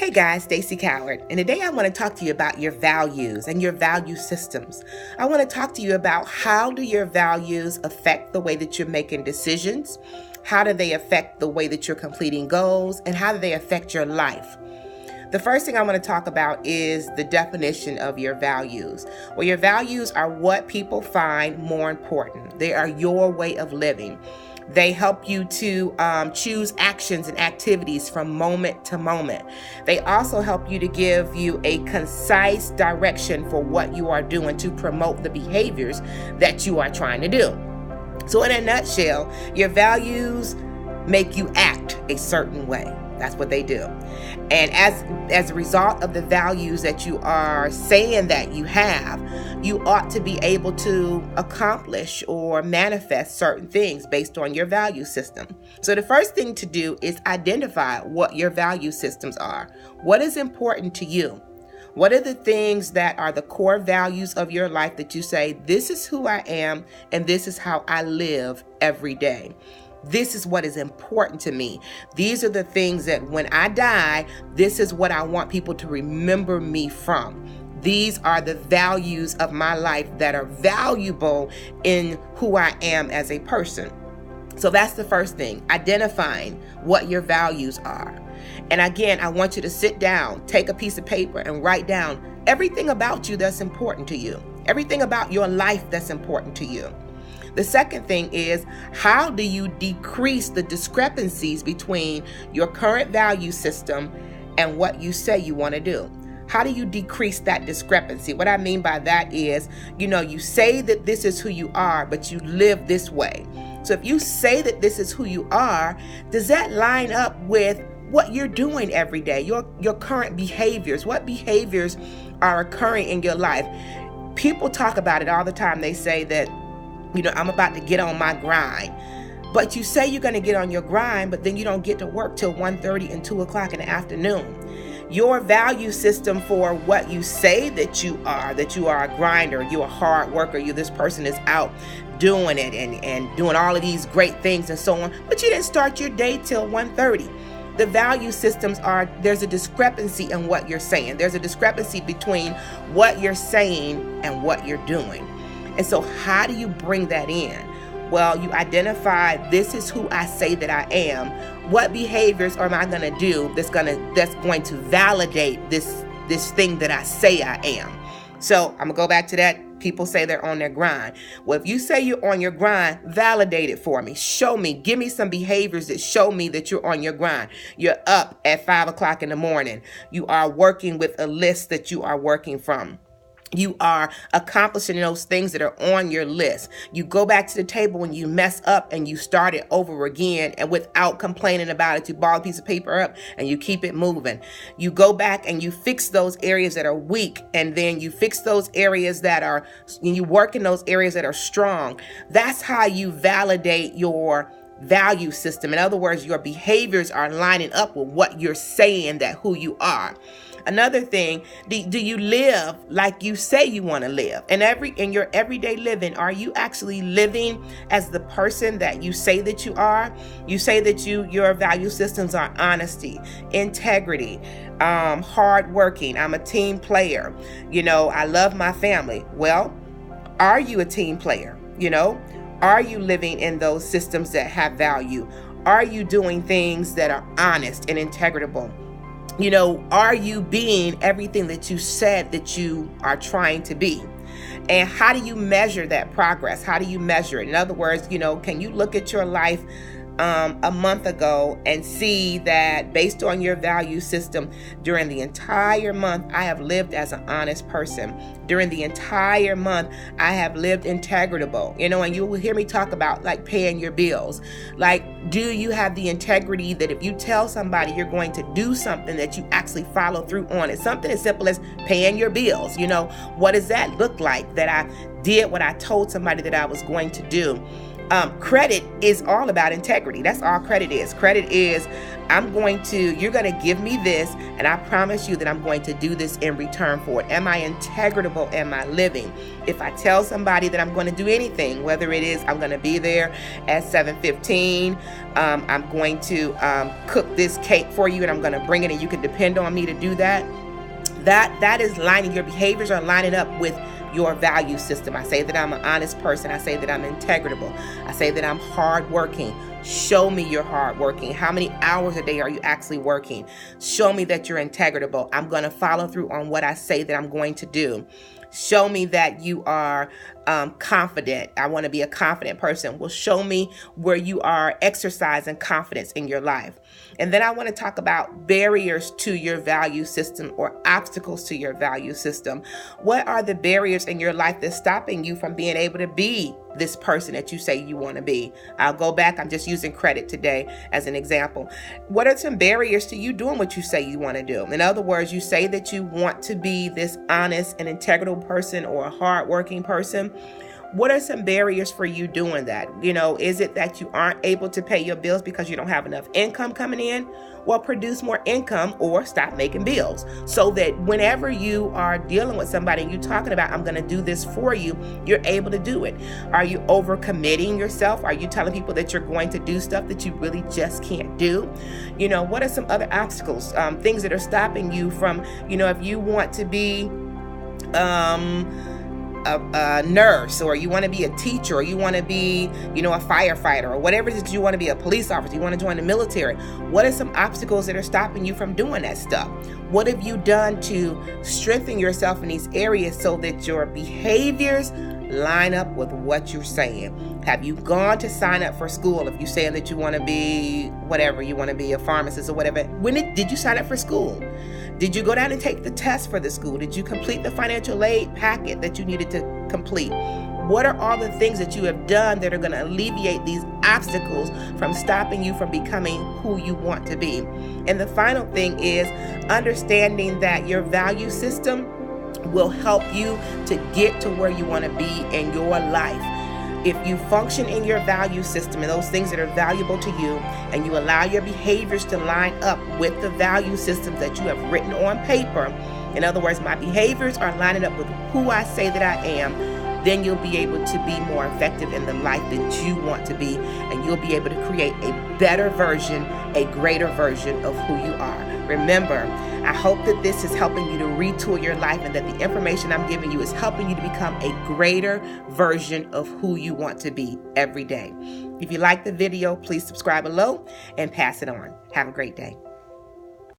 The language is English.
Hey guys, D.Coward, and today I want to talk to you about your values and your value systems. I want to talk to you about how do your values affect the way that you're making decisions, how do they affect the way that you're completing goals, and how do they affect your life. The first thing I want to talk about is the definition of your values. Well, your values are what people find more important. They are your way of living. They help you to choose actions and activities from moment to moment. They also help you to give you a concise direction for what you are doing to promote the behaviors that you are trying to do. So in a nutshell, your values make you act a certain way. That's what they do. And as a result of the values that you are saying that you have, you ought to be able to accomplish or manifest certain things based on your value system. So the first thing to do is identify what your value systems are. What is important to you? What are the things that are the core values of your life that you say, this is who I am and this is how I live every day? This is what is important to me. These are the things that when I die, this is what I want people to remember me from. These are the values of my life that are valuable in who I am as a person. So that's the first thing, identifying what your values are. And again, I want you to sit down, take a piece of paper and write down everything about you that's important to you, everything about your life that's important to you. The second thing is, how do you decrease the discrepancies between your current value system and what you say you want to do? How do you decrease that discrepancy? What I mean by that is, you say that this is who you are, but you live this way. So if you say that this is who you are, does that line up with what you're doing every day, your current behaviors? What behaviors are occurring in your life? People talk about it all the time. They say that, I'm about to get on my grind. But you say you're going to get on your grind, but then you don't get to work till 1:30 and 2 o'clock in the afternoon. Your value system for what you say that you are a grinder, you're a hard worker, this person is out doing it and doing all of these great things and so on, but you didn't start your day till 1:30. The value systems there's a discrepancy in what you're saying. There's a discrepancy between what you're saying and what you're doing. And so how do you bring that in? Well, you identify, this is who I say that I am. What behaviors am I going to do that's going to validate this thing that I say I am? So I'm going to go back to that. People say they're on their grind. Well, if you say you're on your grind, validate it for me. Show me. Give me some behaviors that show me that you're on your grind. You're up at 5 o'clock in the morning. You are working with a list that you are working from. You are accomplishing those things that are on your list. You go back to the table when you mess up and you start it over again, and without complaining about it, you ball a piece of paper up and you keep it moving. You go back and you fix those areas that are weak, and then you fix those areas you work in those areas that are strong. That's how you validate your value system. In other words, your behaviors are lining up with what you're saying that who you are. Another thing, do you live like you say you want to live? In your everyday living, are you actually living as the person that you say that you are? You say that your value systems are honesty, integrity, hardworking. I'm a team player. I love my family. Well, are you a team player? Are you living in those systems that have value? Are you doing things that are honest and integritable? Are you being everything that you said that you are trying to be? And how do you measure that progress? How do you measure it? In other words, can you look at your life a month ago and see that based on your value system, during the entire month, I have lived as an honest person. During the entire month, I have lived integritable, and you will hear me talk about like paying your bills. Like, do you have the integrity that if you tell somebody you're going to do something that you actually follow through on it? Something as simple as paying your bills. What does that look like? That I did what I told somebody that I was going to do. Credit is all about integrity. That's all credit is. Credit is, you're going to give me this, and I promise you that I'm going to do this in return for it. Am I integral? Am I living? If I tell somebody that I'm going to do anything, whether it is I'm going to be there at 7:15, I'm going to cook this cake for you and I'm going to bring it and you can depend on me to do that. That is lining, your behaviors are lining up with your value system. I say that I'm an honest person. I say that I'm integral. I say that I'm hardworking. Show me you're hardworking. How many hours a day are you actually working? Show me that you're integral. I'm going to follow through on what I say that I'm going to do. Show me that you are confident. I want to be a confident person. Well, show me where you are exercising confidence in your life. And then I want to talk about barriers to your value system or obstacles to your value system. What are the barriers in your life that's stopping you from being able to be this person that you say you want to be? I'll go back. I'm just using credit today as an example. What are some barriers to you doing what you say you want to do? In other words, you say that you want to be this honest and integral person or a hardworking person. What are some barriers for you doing that? Is it that you aren't able to pay your bills because you don't have enough income coming in? Well, produce more income or stop making bills so that whenever you are dealing with somebody and you're talking about, I'm going to do this for you, you're able to do it. Are you overcommitting yourself? Are you telling people that you're going to do stuff that you really just can't do? What are some other obstacles, things that are stopping you from, if you want to be a nurse, or you want to be a teacher, or you want to be, a firefighter, or whatever it is you want to be, a police officer, you want to join the military. What are some obstacles that are stopping you from doing that stuff? What have you done to strengthen yourself in these areas so that your behaviors line up with what you're saying? Have you gone to sign up for school? If you're saying that you want to be whatever, you want to be a pharmacist or whatever, did you sign up for school? Did you go down and take the test for the school? Did you complete the financial aid packet that you needed to complete? What are all the things that you have done that are going to alleviate these obstacles from stopping you from becoming who you want to be? And the final thing is understanding that your value system will help you to get to where you want to be in your life. If you function in your value system and those things that are valuable to you, and you allow your behaviors to line up with the value systems that you have written on paper, in other words, my behaviors are lining up with who I say that I am, then you'll be able to be more effective in the life that you want to be, and you'll be able to create a better version, a greater version of who you are. Remember, I hope that this is helping you to retool your life, and that the information I'm giving you is helping you to become a greater version of who you want to be every day. If you like the video, please subscribe below and pass it on. Have a great day.